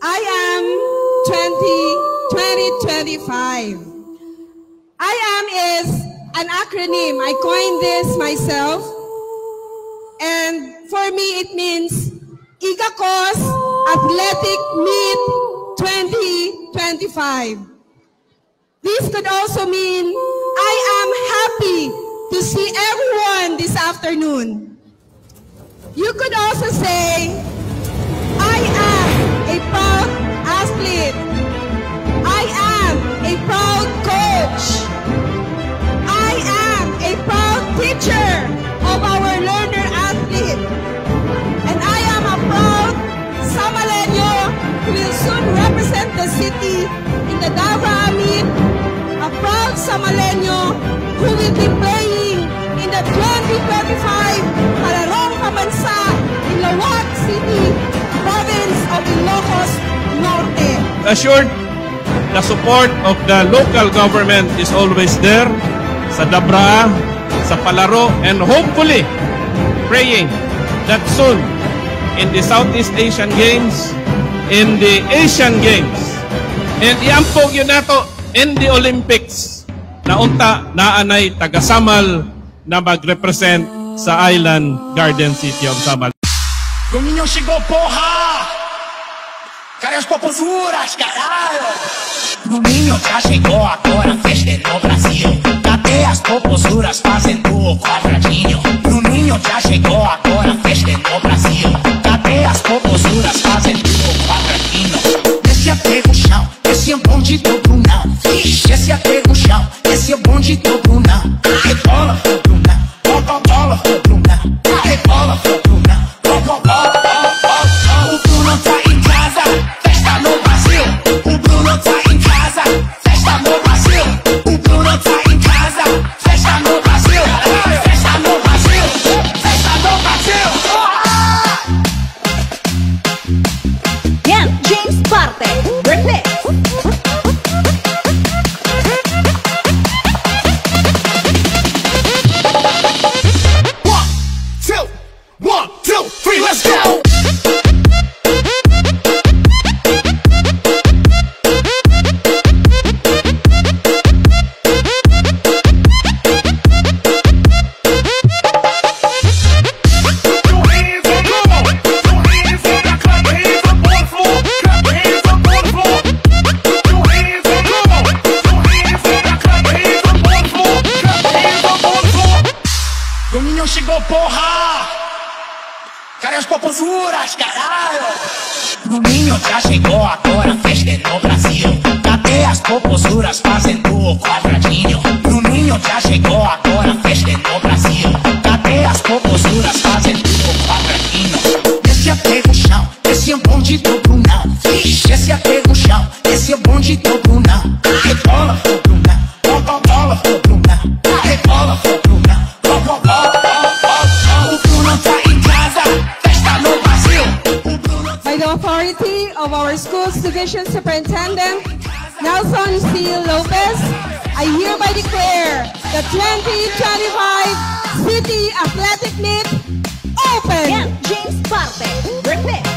I am 2025. I am is an acronym. I coined this myself. And for me, it means IGACOS Athletic Meet 2025. This could also mean I am happy to see everyone this afternoon. You could also say, I am a proud athlete. I am a proud coach. I am a proud teacher of our learner athlete. And I am a proud Samaleño who will soon represent the city in the Davao Meet. A proud Samaleño who will be playing in the 2025 Palarong Pambansa in Laoag City, province of Ilocos Norte. Assured, the support of the local government is always there sa Dabra, sa Palaro, and hopefully praying that soon in the Southeast Asian Games, in the Asian Games, and iampog yun nato in the Olympics na unta naanay taga-Samal na mag-represent sa Island Garden City of Samal. Domingo chegou, porra! Cadê as popuzuras, caralho? Domingo já chegou, agora a festa é no Brasil. Cadê as popuzuras fazendo o quadradinho? Domingo já chegou, agora a festa é no Brasil. Cadê as popuzuras fazendo o quadradinho? Desce até o chão, esse é o bonde do Brunão. Desce até o chão, esse é o bonde do Brunão. Rebola pro Brunão, bola pro Brunão. Rebola pro Brunão, bola. O Bruno tá em casa, festa no Brasil. O Bruno tá em casa, festa no Brasil. O Bruno tá em casa, festa no Brasil. Festa no Brasil, festa no Brasil. Yan, James Parte, remix. One, two, three, let's go! Domingo chegou, porra! Cadê as popuzuras, caralho? Domingo já chegou, agora a festa é no Brasil. Cadê as popuzuras fazendo o quadradinho? Domingo já chegou, agora a festa é no Brasil. Cadê as popuzuras fazendo o quadradinho? Desce até o chão, esse é o bonde do Brunão. Desce até o chão, esse é o bonde do Brunão. Rebola pro Brunão, bola pro Brunão. Rebola pro Brunão, bola. O Bruno tá em casa, festa no Brasil. By the authority of our school's division superintendent, Nelson C. Lopez, I hereby declare the 2025 City Athletic Meet open. Yan, James Parte, remix.